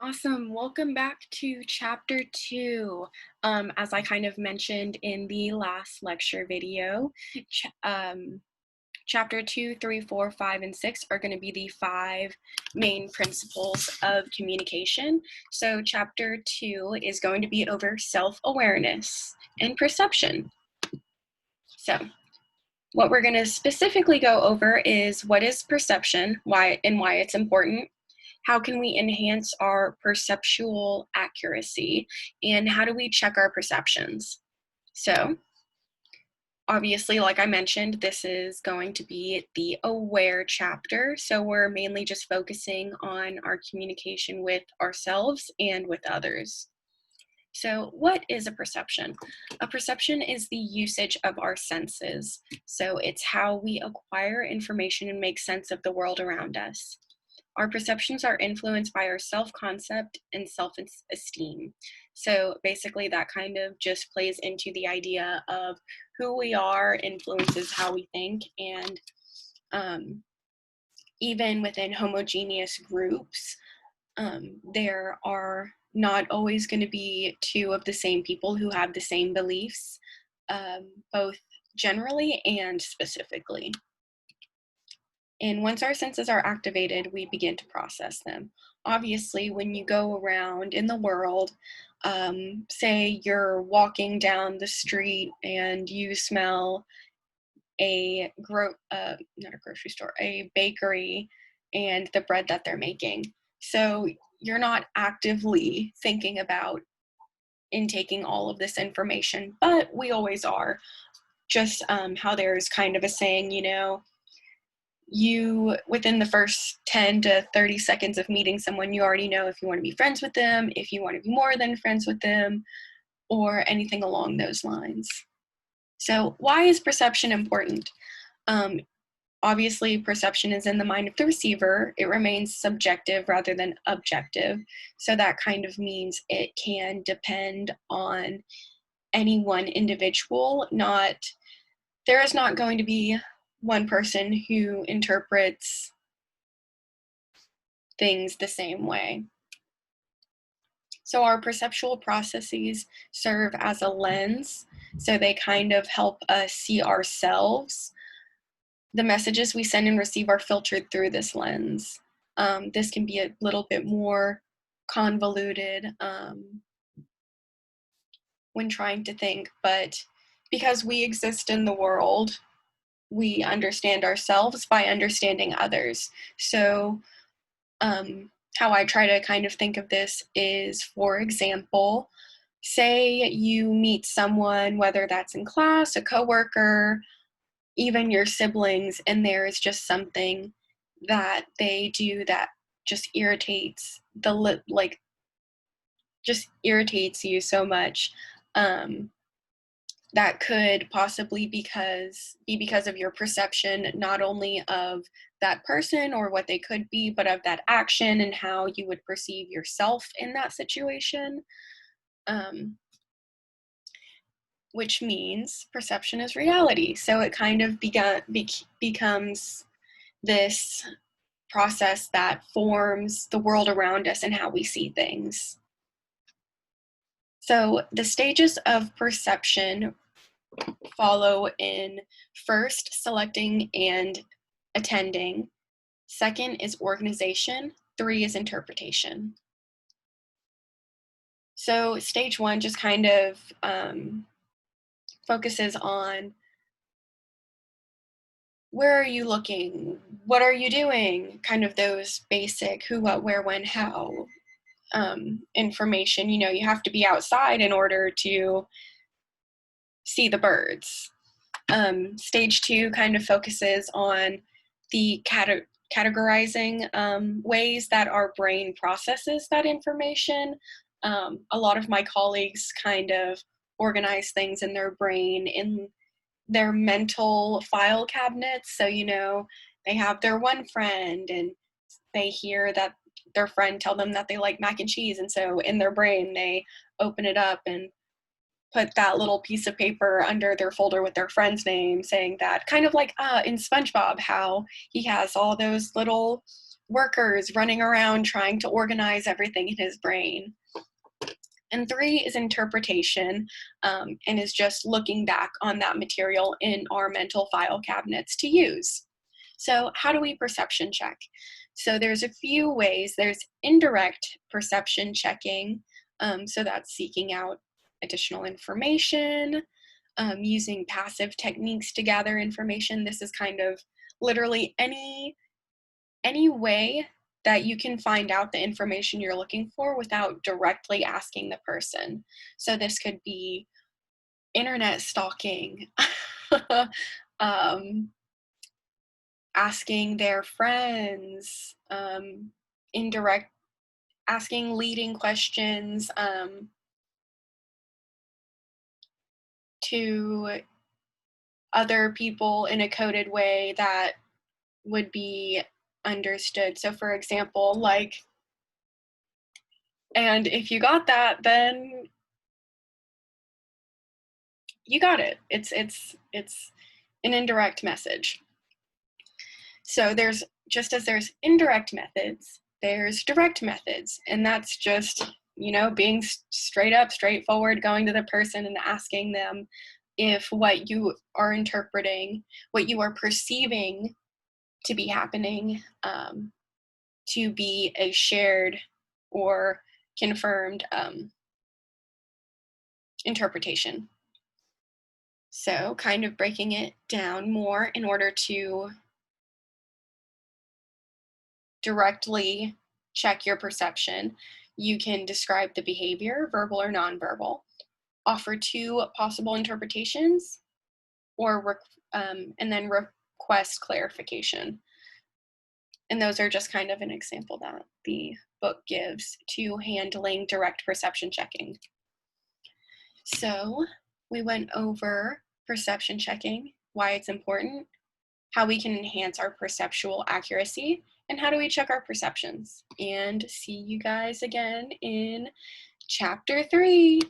Awesome. Welcome back to chapter two. As I kind of mentioned in the last lecture video, chapter two, three, four, five, and six are going to be the five main principles of communication. So, chapter two is going to be over self awareness and perception. So, what we're going to specifically go over is what is perception, why it's important. How can we enhance our perceptual accuracy? And how do we check our perceptions? So, obviously, like I mentioned, this is going to be the aware chapter. So, we're mainly just focusing on our communication with ourselves and with others. So, what is a perception? A perception is the usage of our senses. So, it's how we acquire information and make sense of the world around us. Our perceptions are influenced by our self-concept and self-esteem. So basically that kind of just plays into the idea of who we are influences how we think, and even within homogeneous groups, there are not always going to be two of the same people who have the same beliefs, both generally and specifically. And once our senses are activated, we begin to process them. Obviously, when you go around in the world, say you're walking down the street and you smell not a grocery store, a bakery, and the bread that they're making. So you're not actively thinking about intaking all of this information, but we always are. Just how there's kind of a saying, you within the first 10 to 30 seconds of meeting someone, you already know if you want to be friends with them, if you want to be more than friends with them, or anything along those lines. So why is perception important? Obviously, perception is in the mind of the receiver. It remains subjective rather than objective. So that kind of means it can depend on any one individual. There is not going to be one person who interprets things the same way. So our perceptual processes serve as a lens, so they kind of help us see ourselves. The messages we send and receive are filtered through this lens. This can be a little bit more convoluted when trying to think, but because we exist in the world, we understand ourselves by understanding others. So how I try to kind of think of this is, for example, say you meet someone, whether that's in class, a coworker, even your siblings, and there is just something that they do that just irritates just irritates you so much. That could possibly be because of your perception, not only of that person or what they could be, but of that action and how you would perceive yourself in that situation. Which means perception is reality. So it kind of becomes this process that forms the world around us and how we see things. So the stages of perception follow in: first, selecting and attending; second is organization; three is interpretation. So stage one just kind of focuses on: where are you looking? What are you doing? Kind of those basic who, what, where, when, how information. You have to be outside in order to see the birds. Stage two kind of focuses on the categorizing ways that our brain processes that information. A lot of my colleagues kind of organize things in their brain in their mental file cabinets. So, they have their one friend and they hear that their friend tell them that they like mac and cheese. And so in their brain, they open it up and put that little piece of paper under their folder with their friend's name, saying that, kind of like in SpongeBob, how he has all those little workers running around trying to organize everything in his brain. And 3 is interpretation, and is just looking back on that material in our mental file cabinets to use. So how do we perception check? So there's a few ways. There's indirect perception checking. So that's seeking out additional information, using passive techniques to gather information. This is kind of literally any way that you can find out the information you're looking for without directly asking the person. So this could be internet stalking, asking their friends, indirect, asking leading questions to other people in a coded way that would be understood. So for example, like, and if you got that, then you got it. It's an indirect message. So there's, just as there's indirect methods, there's direct methods, and that's just, you know, being straight up, straightforward, going to the person and asking them if what you are interpreting, what you are perceiving to be happening, to be a shared or confirmed interpretation. So kind of breaking it down more in order to directly check your perception, you can describe the behavior, verbal or nonverbal, offer 2 possible interpretations, or and then request clarification. And those are just kind of an example that the book gives to handling direct perception checking. So we went over perception checking, why it's important, how we can enhance our perceptual accuracy, and how do we check our perceptions. And see you guys again in chapter 3.